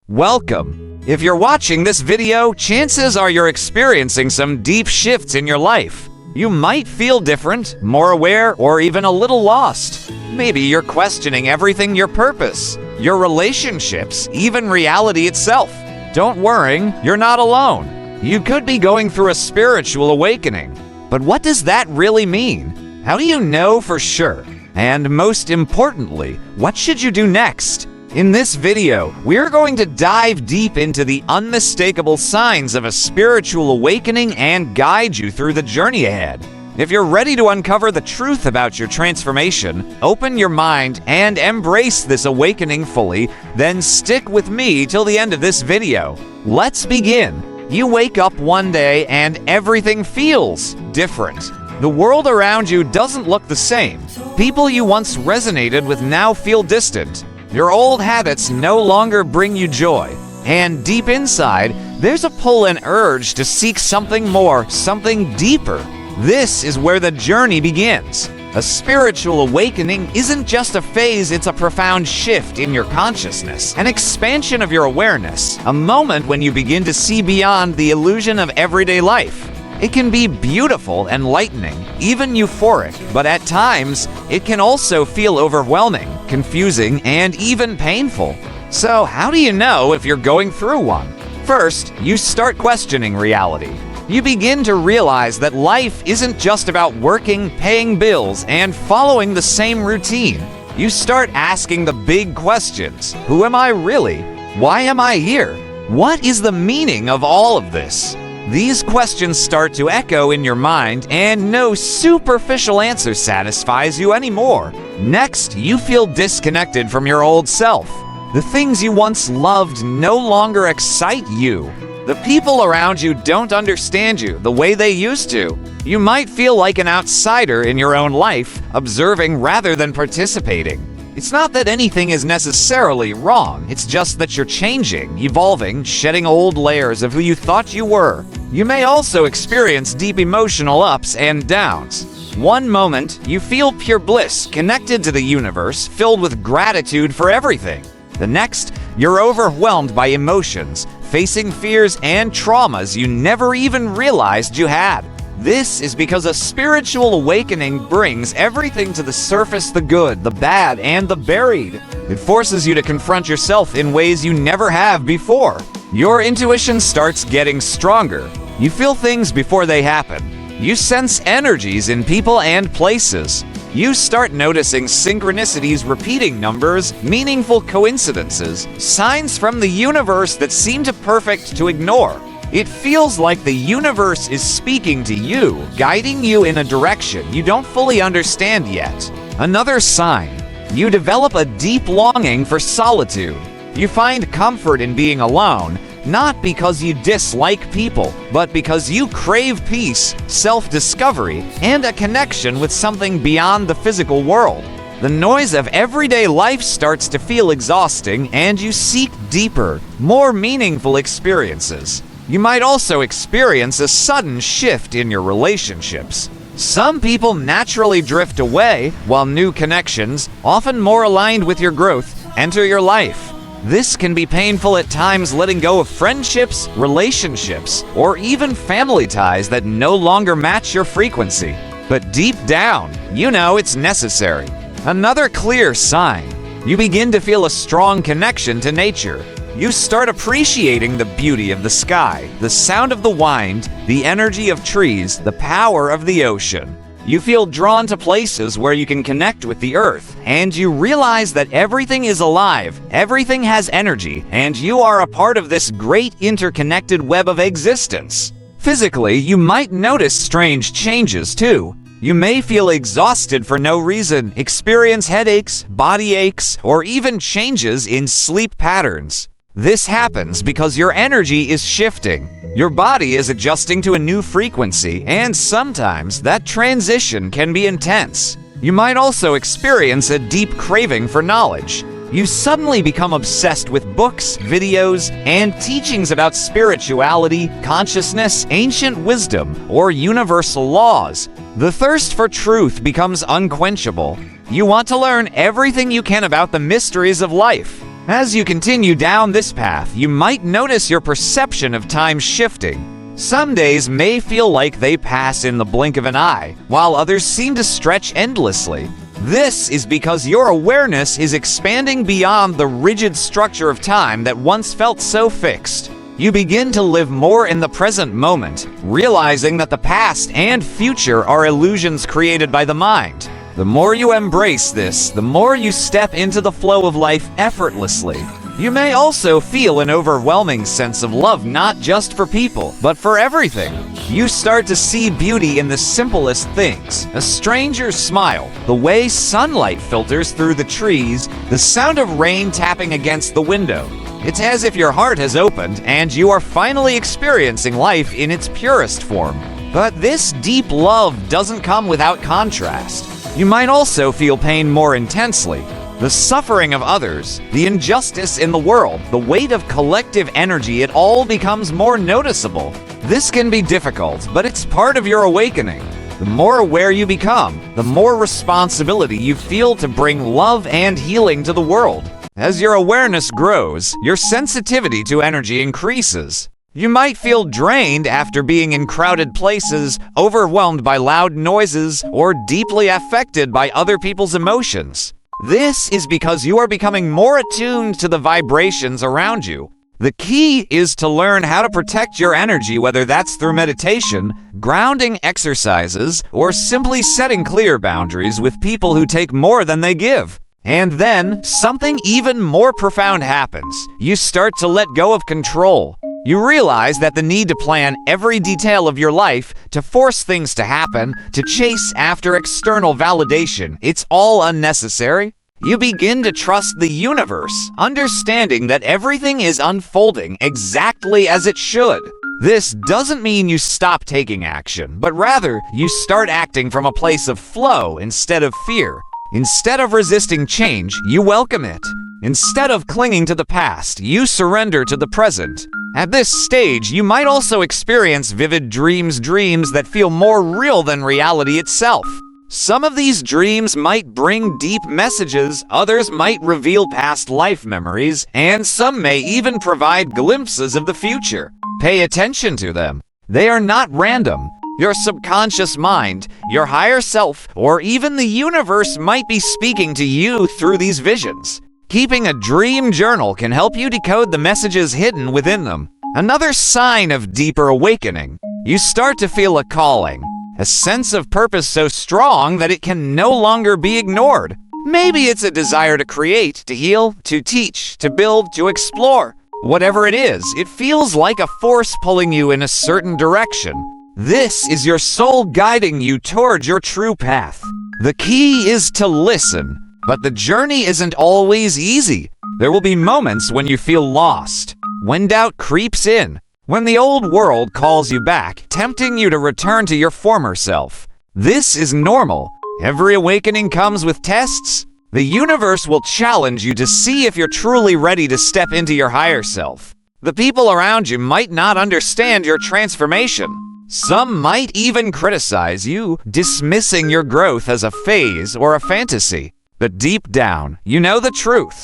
Welcome! If you're watching this video, chances are you're experiencing some deep shifts in your life. You might feel different, more aware, or even a little lost. Maybe you're questioning everything: your purpose, your relationships, even reality itself. Don't worry, you're not alone. You could be going through a spiritual awakening. But what does that really mean? How do you know for sure? And most importantly, what should you do next? In this video, we're going to dive deep into the unmistakable signs of a spiritual awakening and guide you through the journey ahead. If you're ready to uncover the truth about your transformation, open your mind, and embrace this awakening fully, then stick with me till the end of this video. Let's begin. You wake up one day and everything feels different. The world around you doesn't look the same. People you once resonated with now feel distant. Your old habits no longer bring you joy. And deep inside, there's a pull and urge to seek something more, something deeper. This is where the journey begins. A spiritual awakening isn't just a phase, it's a profound shift in your consciousness, an expansion of your awareness, a moment when you begin to see beyond the illusion of everyday life. It can be beautiful, enlightening, even euphoric, but at times, it can also feel overwhelming, confusing, and even painful. So, how do you know if you're going through one? First, you start questioning reality. You begin to realize that life isn't just about working, paying bills, and following the same routine. You start asking the big questions. Who am I really? Why am I here? What is the meaning of all of this? These questions start to echo in your mind, and no superficial answer satisfies you anymore. Next, you feel disconnected from your old self. The things you once loved no longer excite you. The people around you don't understand you the way they used to. You might feel like an outsider in your own life, observing rather than participating. It's not that anything is necessarily wrong, it's just that you're changing, evolving, shedding old layers of who you thought you were. You may also experience deep emotional ups and downs. One moment, you feel pure bliss, connected to the universe, filled with gratitude for everything. The next, you're overwhelmed by emotions, facing fears and traumas you never even realized you had. This is because a spiritual awakening brings everything to the surface: the good, the bad, and the buried. It forces you to confront yourself in ways you never have before. Your intuition starts getting stronger. You feel things before they happen. You sense energies in people and places. You start noticing synchronicities, repeating numbers, meaningful coincidences, signs from the universe that seem too perfect to ignore. It feels like the universe is speaking to you, guiding you in a direction you don't fully understand yet. Another sign: you develop a deep longing for solitude. You find comfort in being alone, not because you dislike people, but because you crave peace, self-discovery, and a connection with something beyond the physical world. The noise of everyday life starts to feel exhausting, and you seek deeper, more meaningful experiences. You might also experience a sudden shift in your relationships. Some people naturally drift away, while new connections, often more aligned with your growth, enter your life. This can be painful at times, letting go of friendships, relationships, or even family ties that no longer match your frequency. But deep down, you know it's necessary. Another clear sign: you begin to feel a strong connection to nature. You start appreciating the beauty of the sky, the sound of the wind, the energy of trees, the power of the ocean. You feel drawn to places where you can connect with the earth, and you realize that everything is alive, everything has energy, and you are a part of this great interconnected web of existence. Physically, you might notice strange changes too. You may feel exhausted for no reason, experience headaches, body aches, or even changes in sleep patterns. This happens because your energy is shifting. Your body is adjusting to a new frequency, and sometimes that transition can be intense. You might also experience a deep craving for knowledge. You suddenly become obsessed with books, videos, and teachings about spirituality, consciousness, ancient wisdom, or universal laws. The thirst for truth becomes unquenchable. You want to learn everything you can about the mysteries of life. As you continue down this path, you might notice your perception of time shifting. Some days may feel like they pass in the blink of an eye, while others seem to stretch endlessly. This is because your awareness is expanding beyond the rigid structure of time that once felt so fixed. You begin to live more in the present moment, realizing that the past and future are illusions created by the mind. The more you embrace this, the more you step into the flow of life effortlessly. You may also feel an overwhelming sense of love, not just for people, but for everything. You start to see beauty in the simplest things: a stranger's smile, the way sunlight filters through the trees, the sound of rain tapping against the window. It's as if your heart has opened and you are finally experiencing life in its purest form. But this deep love doesn't come without contrast. You might also feel pain more intensely. The suffering of others, the injustice in the world, the weight of collective energy, it all becomes more noticeable. This can be difficult, but it's part of your awakening. The more aware you become, the more responsibility you feel to bring love and healing to the world. As your awareness grows, your sensitivity to energy increases. You might feel drained after being in crowded places, overwhelmed by loud noises, or deeply affected by other people's emotions. This is because you are becoming more attuned to the vibrations around you. The key is to learn how to protect your energy, whether that's through meditation, grounding exercises, or simply setting clear boundaries with people who take more than they give. And then, something even more profound happens. You start to let go of control. You realize that the need to plan every detail of your life, to force things to happen, to chase after external validation, it's all unnecessary. You begin to trust the universe, understanding that everything is unfolding exactly as it should. This doesn't mean you stop taking action, but rather you start acting from a place of flow instead of fear. Instead of resisting change, you welcome it. Instead of clinging to the past, you surrender to the present. At this stage, you might also experience vivid dreams that feel more real than reality itself. Some of these dreams might bring deep messages, others might reveal past life memories, and some may even provide glimpses of the future. Pay attention to them. They are not random. Your subconscious mind, your higher self, or even the universe might be speaking to you through these visions. Keeping a dream journal can help you decode the messages hidden within them. Another sign of deeper awakening. You start to feel a calling, a sense of purpose so strong that it can no longer be ignored. Maybe it's a desire to create, to heal, to teach, to build, to explore. Whatever it is, it feels like a force pulling you in a certain direction. This is your soul guiding you towards your true path. The key is to listen, but the journey isn't always easy. There will be moments when you feel lost, when doubt creeps in, when the old world calls you back, tempting you to return to your former self. This is normal. Every awakening comes with tests. The universe will challenge you to see if you're truly ready to step into your higher self. The people around you might not understand your transformation. Some might even criticize you, dismissing your growth as a phase or a fantasy. But deep down, you know the truth.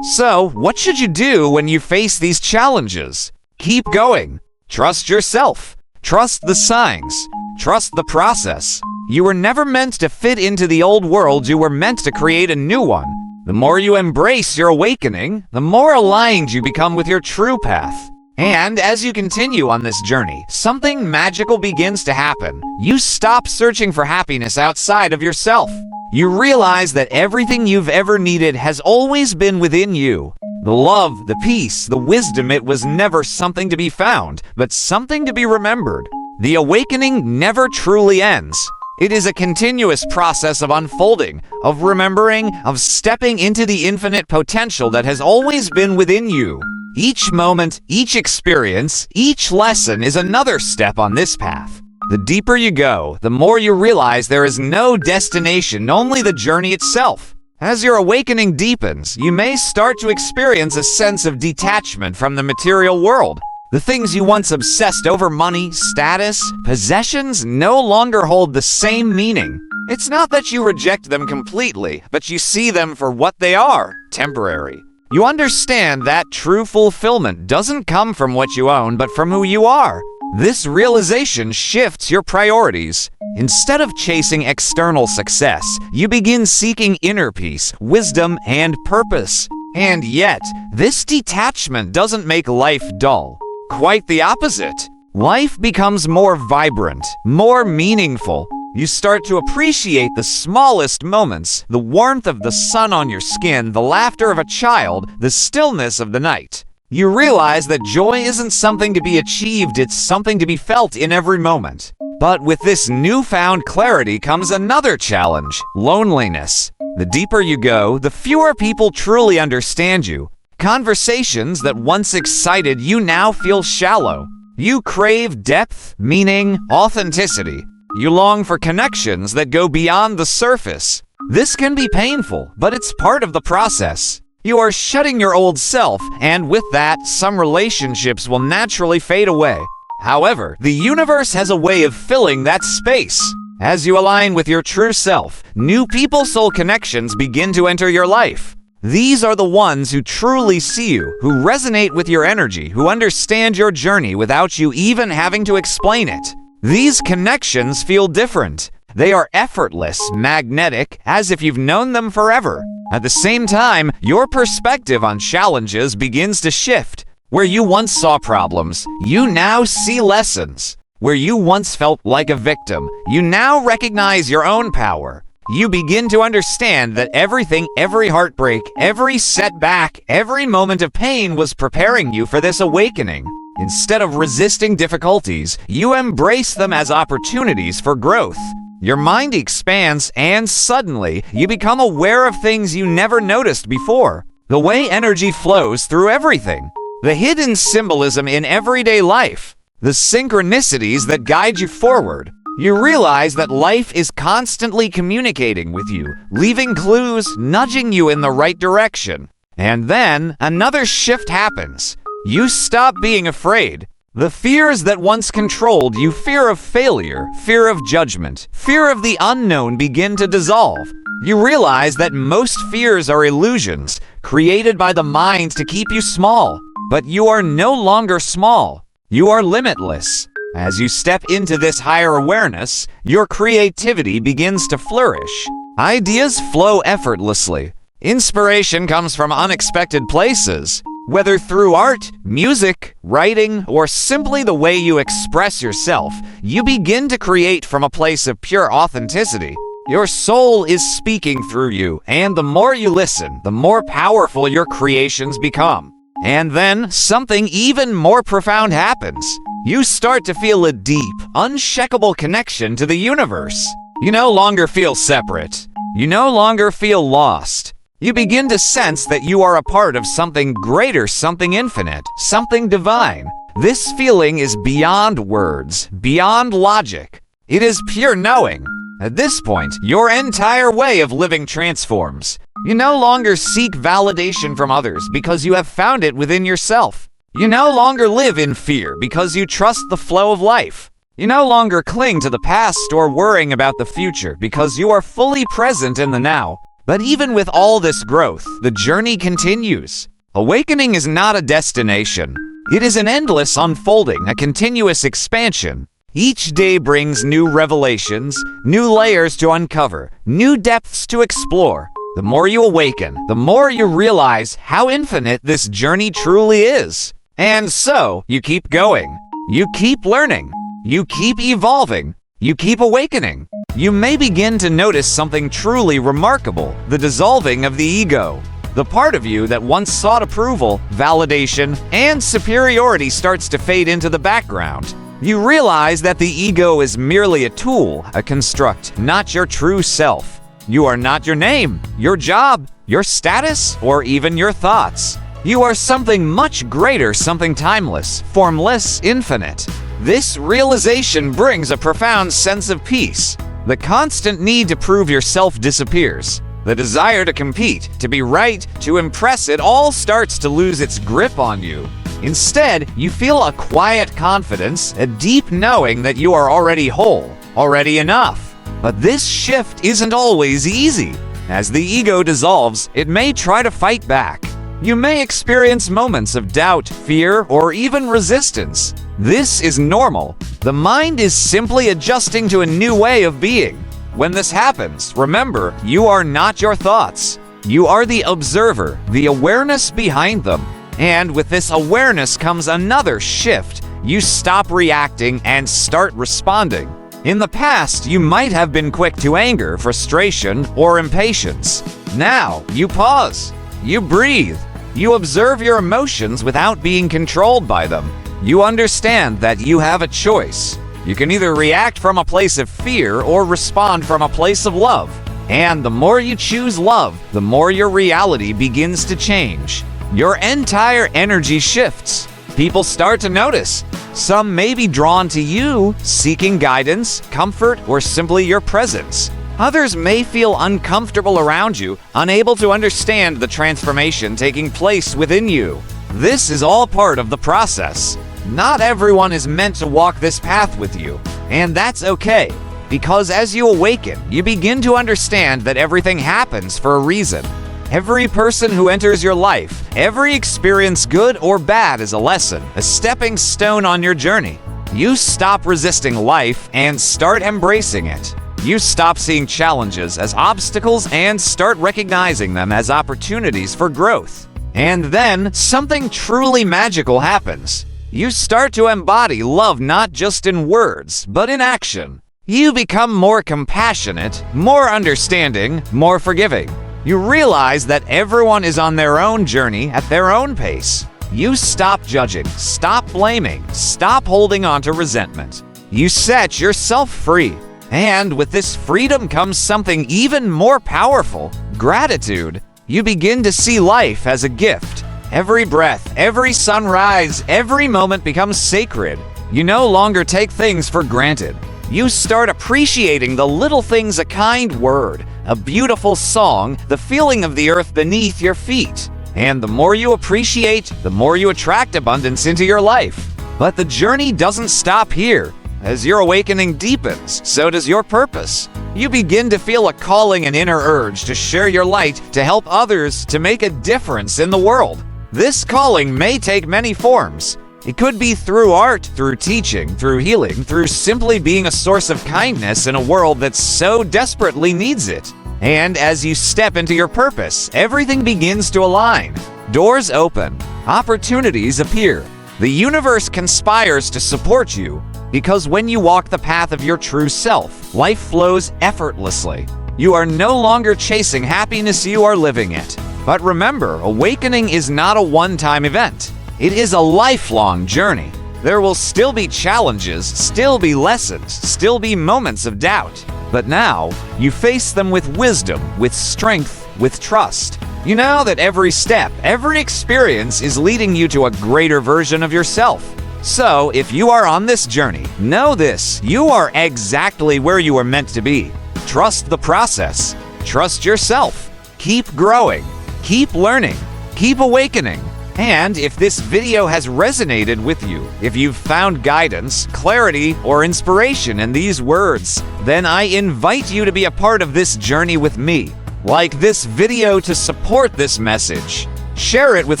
So, what should you do when you face these challenges? Keep going. Trust yourself. Trust the signs. Trust the process. You were never meant to fit into the old world, you were meant to create a new one. The more you embrace your awakening, the more aligned you become with your true path. And as you continue on this journey, something magical begins to happen. You stop searching for happiness outside of yourself. You realize that everything you've ever needed has always been within you. The love, the peace, the wisdom, it was never something to be found, but something to be remembered. The awakening never truly ends. It is a continuous process of unfolding, of remembering, of stepping into the infinite potential that has always been within you. Each moment, each experience, each lesson is another step on this path. The deeper you go, the more you realize there is no destination, only the journey itself. As your awakening deepens, you may start to experience a sense of detachment from the material world. The things you once obsessed over, money, status, possessions, no longer hold the same meaning. It's not that you reject them completely, but you see them for what they are, temporary. You understand that true fulfillment doesn't come from what you own, but from who you are. This realization shifts your priorities. Instead of chasing external success, you begin seeking inner peace, wisdom, and purpose. And yet, this detachment doesn't make life dull. Quite the opposite. Life becomes more vibrant, more meaningful. You start to appreciate the smallest moments, the warmth of the sun on your skin, the laughter of a child, the stillness of the night. You realize that joy isn't something to be achieved, it's something to be felt in every moment. But with this newfound clarity comes another challenge: loneliness. The deeper you go, the fewer people truly understand you. Conversations that once excited you now feel shallow. You crave depth, meaning, authenticity. You long for connections that go beyond the surface. This can be painful, but it's part of the process. You are shedding your old self, and with that, some relationships will naturally fade away. However, the universe has a way of filling that space. As you align with your true self, new people-soul connections begin to enter your life. These are the ones who truly see you, who resonate with your energy, who understand your journey without you even having to explain it. These connections feel different. They are effortless, magnetic, as if you've known them forever. At the same time, your perspective on challenges begins to shift. Where you once saw problems, you now see lessons. Where you once felt like a victim, you now recognize your own power. You begin to understand that everything, every heartbreak, every setback, every moment of pain was preparing you for this awakening. Instead of resisting difficulties, you embrace them as opportunities for growth. Your mind expands, and suddenly, you become aware of things you never noticed before. The way energy flows through everything. The hidden symbolism in everyday life. The synchronicities that guide you forward. You realize that life is constantly communicating with you, leaving clues, nudging you in the right direction. And then, another shift happens. You stop being afraid. The fears that once controlled you, fear of failure, fear of judgment, fear of the unknown, begin to dissolve. You realize that most fears are illusions, created by the mind to keep you small. But you are no longer small. You are limitless. As you step into this higher awareness, your creativity begins to flourish. Ideas flow effortlessly. Inspiration comes from unexpected places. Whether through art, music, writing, or simply the way you express yourself, you begin to create from a place of pure authenticity. Your soul is speaking through you, and the more you listen, the more powerful your creations become. And then, something even more profound happens. You start to feel a deep, unshakable connection to the universe. You no longer feel separate. You no longer feel lost. You begin to sense that you are a part of something greater, something infinite, something divine. This feeling is beyond words, beyond logic. It is pure knowing. At this point, your entire way of living transforms. You no longer seek validation from others because you have found it within yourself. You no longer live in fear because you trust the flow of life. You no longer cling to the past or worrying about the future because you are fully present in the now. But even with all this growth, the journey continues. Awakening is not a destination. It is an endless unfolding, a continuous expansion. Each day brings new revelations, new layers to uncover, new depths to explore. The more you awaken, the more you realize how infinite this journey truly is. And so, you keep going. You keep learning. You keep evolving. You keep awakening. You may begin to notice something truly remarkable: the dissolving of the ego. The part of you that once sought approval, validation, and superiority starts to fade into the background. You realize that the ego is merely a tool, a construct, not your true self. You are not your name, your job, your status, or even your thoughts. You are something much greater, something timeless, formless, infinite. This realization brings a profound sense of peace. The constant need to prove yourself disappears. The desire to compete, to be right, to impress, it all starts to lose its grip on you. Instead, you feel a quiet confidence, a deep knowing that you are already whole, already enough. But this shift isn't always easy. As the ego dissolves, it may try to fight back. You may experience moments of doubt, fear, or even resistance. This is normal. The mind is simply adjusting to a new way of being. When this happens, remember, you are not your thoughts. You are the observer, the awareness behind them. And with this awareness comes another shift. You stop reacting and start responding. In the past, you might have been quick to anger, frustration, or impatience. Now, you pause. You breathe. You observe your emotions without being controlled by them. You understand that you have a choice. You can either react from a place of fear or respond from a place of love. And the more you choose love, the more your reality begins to change. Your entire energy shifts. People start to notice. Some may be drawn to you, seeking guidance, comfort, or simply your presence. Others may feel uncomfortable around you, unable to understand the transformation taking place within you. This is all part of the process. Not everyone is meant to walk this path with you, and that's okay, because as you awaken, you begin to understand that everything happens for a reason. Every person who enters your life, every experience, good or bad, is a lesson, a stepping stone on your journey. You stop resisting life and start embracing it. You stop seeing challenges as obstacles and start recognizing them as opportunities for growth. And then something truly magical happens. You start to embody love not just in words, but in action. You become more compassionate, more understanding, more forgiving. You realize that everyone is on their own journey at their own pace. You stop judging, stop blaming, stop holding on to resentment. You set yourself free. And with this freedom comes something even more powerful, gratitude. You begin to see life as a gift. Every breath, every sunrise, every moment becomes sacred. You no longer take things for granted. You start appreciating the little things, a kind word, a beautiful song, the feeling of the earth beneath your feet. And the more you appreciate, the more you attract abundance into your life. But the journey doesn't stop here. As your awakening deepens, so does your purpose. You begin to feel a calling and inner urge to share your light, to help others, to make a difference in the world. This calling may take many forms. It could be through art, through teaching, through healing, through simply being a source of kindness in a world that so desperately needs it. And as you step into your purpose, everything begins to align. Doors open, opportunities appear. The universe conspires to support you, because when you walk the path of your true self, life flows effortlessly. You are no longer chasing happiness, you are living it. But remember, awakening is not a one-time event. It is a lifelong journey. There will still be challenges, still be lessons, still be moments of doubt. But now, you face them with wisdom, with strength, with trust. You know that every step, every experience is leading you to a greater version of yourself. So, if you are on this journey, know this: you are exactly where you are meant to be. Trust the process. Trust yourself. Keep growing. Keep learning. Keep awakening. And if this video has resonated with you, if you've found guidance, clarity, or inspiration in these words, then I invite you to be a part of this journey with me. Like this video to support this message. Share it with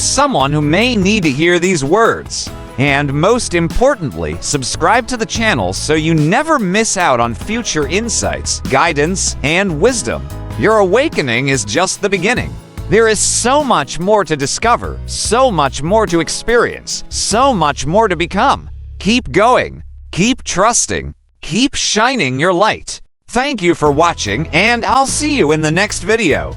someone who may need to hear these words. And most importantly, subscribe to the channel so you never miss out on future insights, guidance, and wisdom. Your awakening is just the beginning. There is so much more to discover, so much more to experience, so much more to become. Keep going, keep trusting, keep shining your light. Thank you for watching, and I'll see you in the next video.